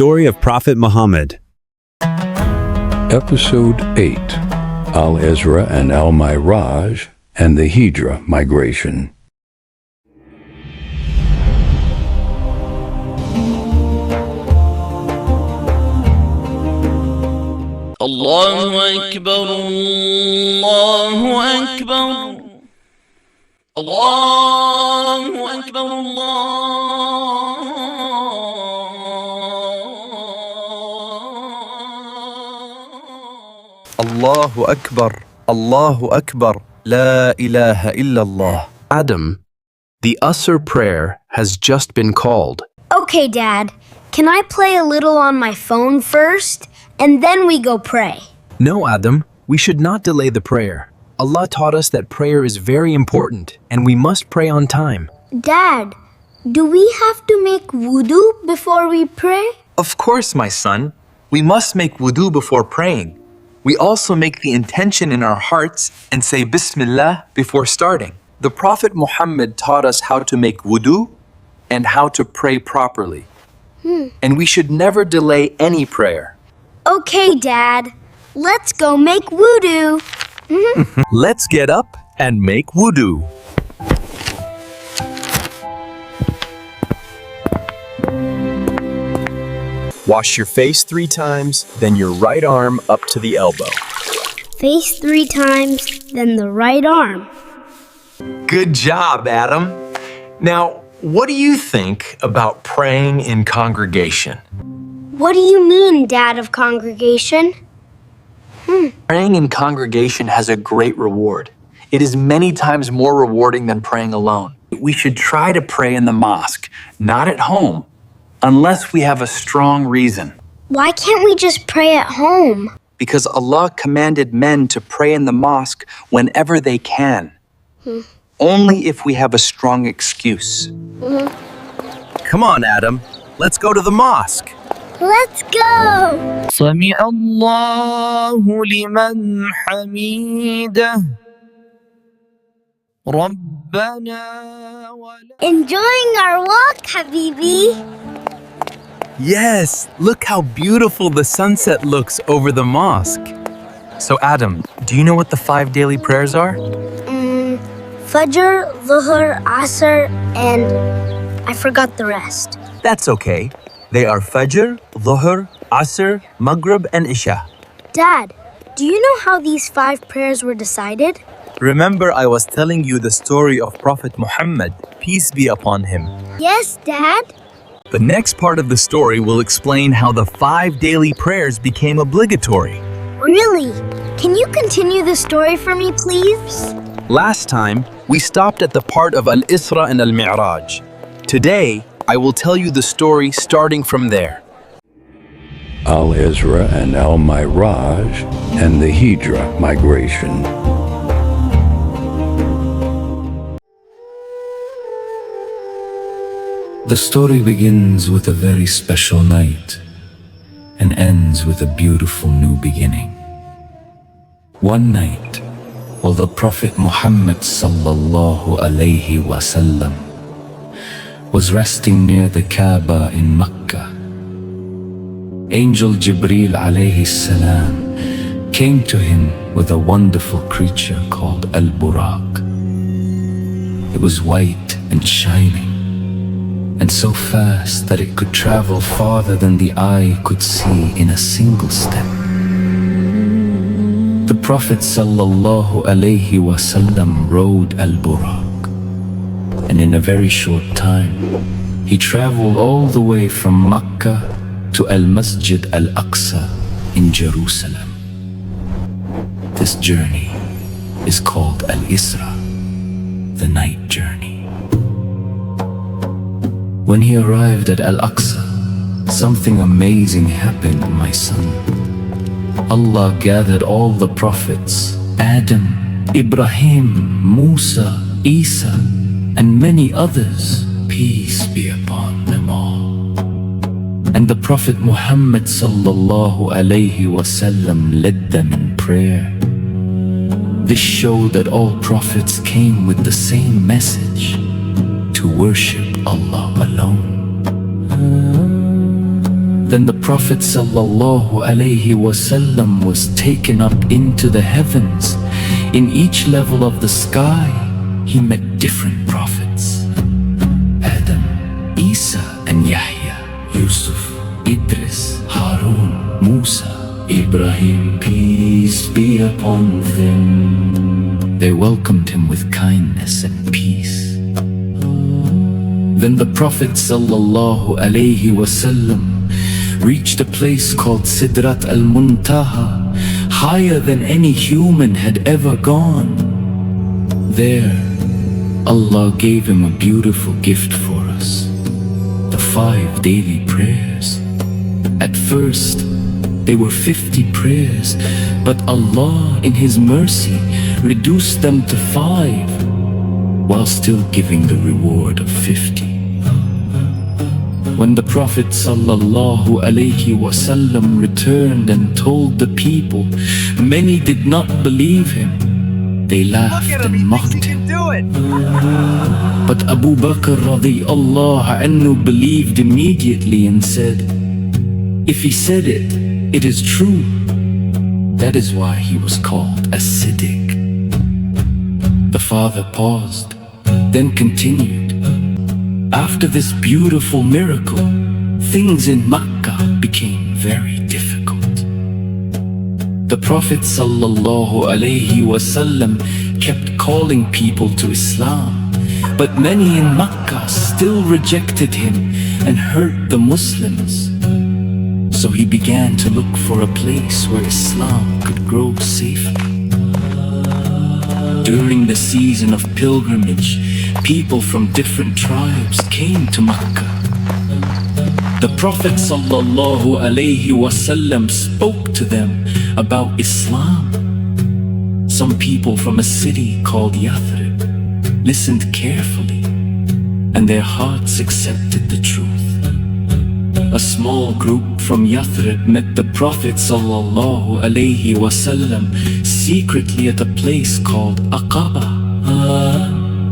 story of Prophet Muhammad. Episode 8, Al-Isra and Al-Mi'raj and the Hijrah migration. Allahu Akbar, Allahu Akbar, Allahu Akbar, Allahu Akbar, Allahu Akbar, La ilaha illallah. Adam, the Asr prayer has just been called. Okay, Dad. Can I play a little on my phone first, and then we go pray? No, Adam, we should not delay the prayer. Allah taught us that prayer is very important, and we must pray on time. Dad, do we have to make wudu before we pray? Of course, my son. We must make wudu before praying. We also make the intention in our hearts and say Bismillah before starting. The Prophet Muhammad taught us how to make wudu and how to pray properly. And we should never delay any prayer. Okay, Dad. Let's go make wudu. Let's get up and make wudu. Wash your face 3 times, then your right arm up to the elbow. Face 3 times, then the right arm. Good job, Adam. Now, what do you think about praying in congregation? What do you mean, Dad of congregation? Praying in congregation has a great reward. It is many times more rewarding than praying alone. We should try to pray in the mosque, not at home, unless we have a strong reason. Why can't we just pray at home? Because Allah commanded men to pray in the mosque whenever they can. Only if we have a strong excuse. Come on, Adam. Let's go to the mosque. Let's go! سمع الله لمن حميده ربنا ولك. Enjoying our walk, Habibi. Yes, look how beautiful the sunset looks over the mosque. So Adam, do you know what the 5 daily prayers are? Fajr, Dhuhr, Asr, and I forgot the rest. That's okay. They are Fajr, Dhuhr, Asr, Maghrib, and Isha. Dad, do you know how these 5 prayers were decided? Remember I was telling you the story of Prophet Muhammad, peace be upon him. Yes, Dad. The next part of the story will explain how the 5 daily prayers became obligatory. Really? Can you continue the story for me, please? Last time, we stopped at the part of Al-Isra and Al-Mi'raj. Today, I will tell you the story starting from there. Al-Isra and Al-Mi'raj and the Hijrah migration. The story begins with a very special night and ends with a beautiful new beginning. One night, while the Prophet Muhammad sallallahu alayhi wasallam was resting near the Kaaba in Makkah, Angel Jibreel alayhi salam came to him with a wonderful creature called Al-Buraq. It was white and shining, and so fast that it could travel farther than the eye could see in a single step. The Prophet sallallahu alayhi wasallam rode Al-Buraq, and in a very short time, he traveled all the way from Makkah to Al-Masjid Al-Aqsa in Jerusalem. This journey is called Al-Isra, the Night Journey. When he arrived at Al-Aqsa, something amazing happened, my son. Allah gathered all the prophets, Adam, Ibrahim, Musa, Isa, and many others, peace be upon them all. And the Prophet Muhammad sallallahu alayhi wasallam led them in prayer. This showed that all prophets came with the same message, to worship Allah alone. Then the Prophet ﷺ was taken up into the heavens. In each level of the sky, he met different prophets. Adam, Isa and Yahya, Yusuf, Idris, Harun, Musa, Ibrahim, peace be upon them. They welcomed him with kindness and peace. Then the Prophet ﷺ reached a place called Sidrat al-Muntaha, higher than any human had ever gone. There, Allah gave him a beautiful gift for us, the 5 daily prayers. At first, they were 50 prayers, but Allah in His mercy reduced them to 5, while still giving the reward of 50. When the Prophet ﷺ returned and told the people, many did not believe him. They laughed and mocked him. But Abu Bakr radiyallahu anhu believed immediately and said, if he said it, it is true. That is why he was called a Siddiq. The father paused, then continued, after this beautiful miracle, things in Makkah became very difficult. The Prophet ﷺ kept calling people to Islam, but many in Makkah still rejected him and hurt the Muslims. So he began to look for a place where Islam could grow safely. During the season of pilgrimage, people from different tribes came to Makkah. The Prophet ﷺ spoke to them about Islam. Some people from a city called Yathrib listened carefully, and their hearts accepted the truth. A small group from Yathrib met the Prophet ﷺ secretly at a place called Aqaba.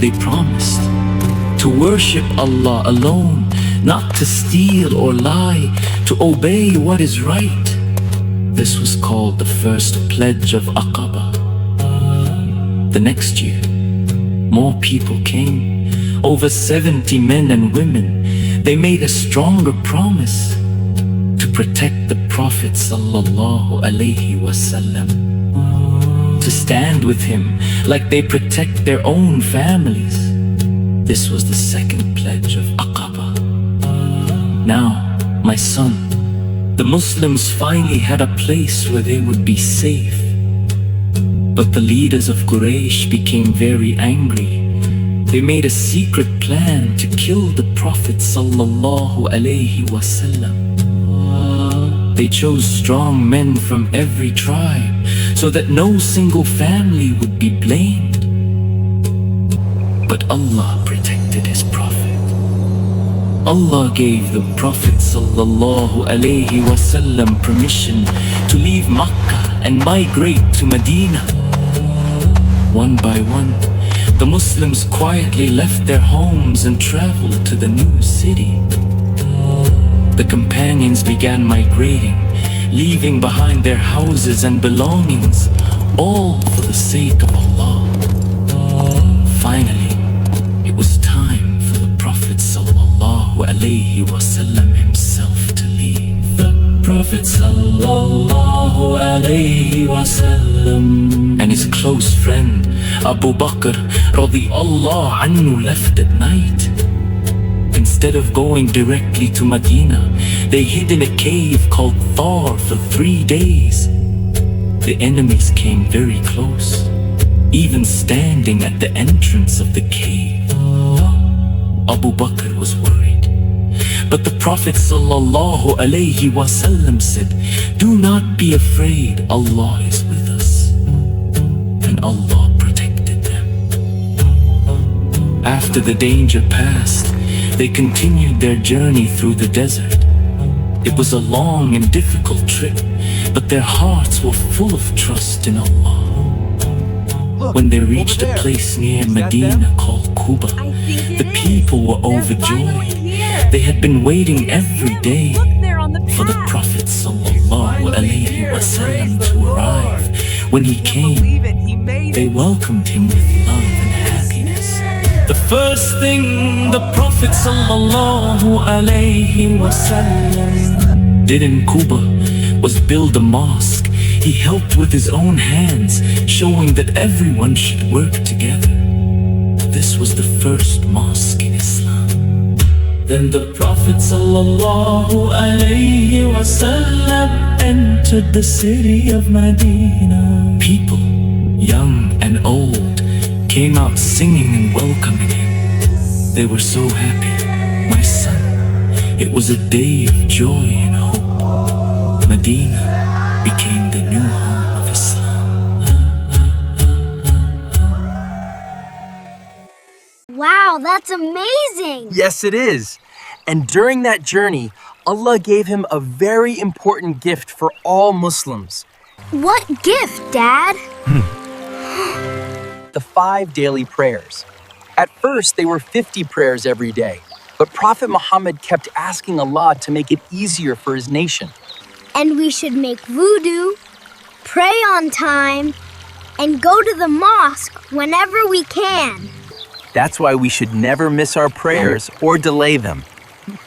They promised to worship Allah alone, not to steal or lie, to obey what is right. This was called the first pledge of Aqaba. The next year, more people came, over 70 men and women. They made a stronger promise to protect the Prophet ﷺ, to stand with him like they protect their own families. This was the second pledge of Aqaba. Now, my son, the Muslims finally had a place where they would be safe. But the leaders of Quraysh became very angry. They made a secret plan to kill the Prophet ﷺ. They chose strong men from every tribe so that no single family would be blamed. But Allah protected His Prophet. Allah gave the Prophet ﷺ permission to leave Makkah and migrate to Madinah. One by one, the Muslims quietly left their homes and traveled to the new city. The companions began migrating, leaving behind their houses and belongings, all for the sake of Allah. Finally, it was time for the Prophet ﷺ himself to leave. The Prophet ﷺ and his close friend Abu Bakr radiyallahu anhu left at night. Instead of going directly to Medina, they hid in a cave called Thar for 3 days. The enemies came very close, even standing at the entrance of the cave. Abu Bakr was worried, but the Prophet ﷺ said, "Do not be afraid, Allah is with us." And Allah protected them. After the danger passed, they continued their journey through the desert. It was a long and difficult trip, but their hearts were full of trust in Allah. When they reached a place near Medina called Quba, the people were overjoyed. They had been waiting every day. for the Prophet sallallahu alaihi wasallam to arrive. When he came, they welcomed him with love and happiness. The first thing the Prophet sallallahu alaihi wasallam did in Kuba was build a mosque. He helped with his own hands, showing that everyone should work together. This was the first mosque in Islam. Then the Prophet sallallahu alaihi wasallam entered the city of Madinah. People, young and old, came out singing and welcoming him. They were so happy. My son, it was a day of joy and hope. Medina became the new home of Islam. Wow, that's amazing! Yes, it is. And during that journey, Allah gave him a very important gift for all Muslims. What gift, Dad? The 5 daily prayers. At first, they were 50 prayers every day, but Prophet Muhammad kept asking Allah to make it easier for his nation. And we should make wudu, pray on time, and go to the mosque whenever we can. That's why we should never miss our prayers or delay them.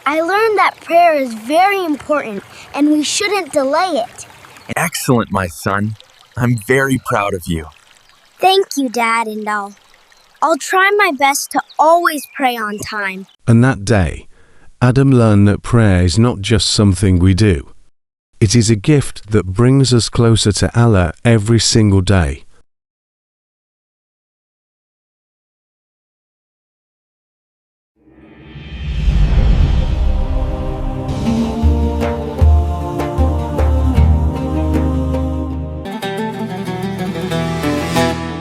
I learned that prayer is very important and we shouldn't delay it. Excellent, my son. I'm very proud of you. Thank you, Dad, and I'll try my best to always pray on time. And that day, Adam learned that prayer is not just something we do. It is a gift that brings us closer to Allah every single day.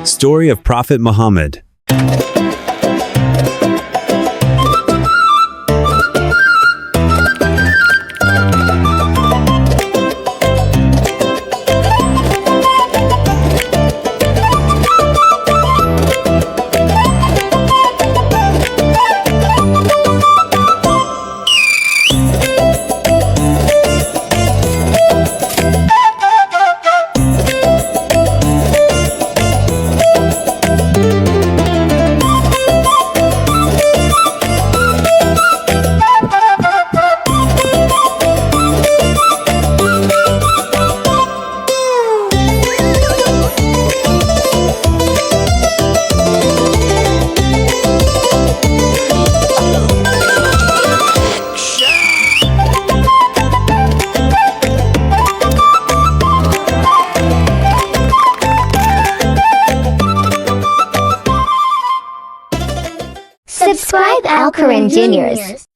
Story of Prophet Muhammad. Subscribe Al-Quran Juniors.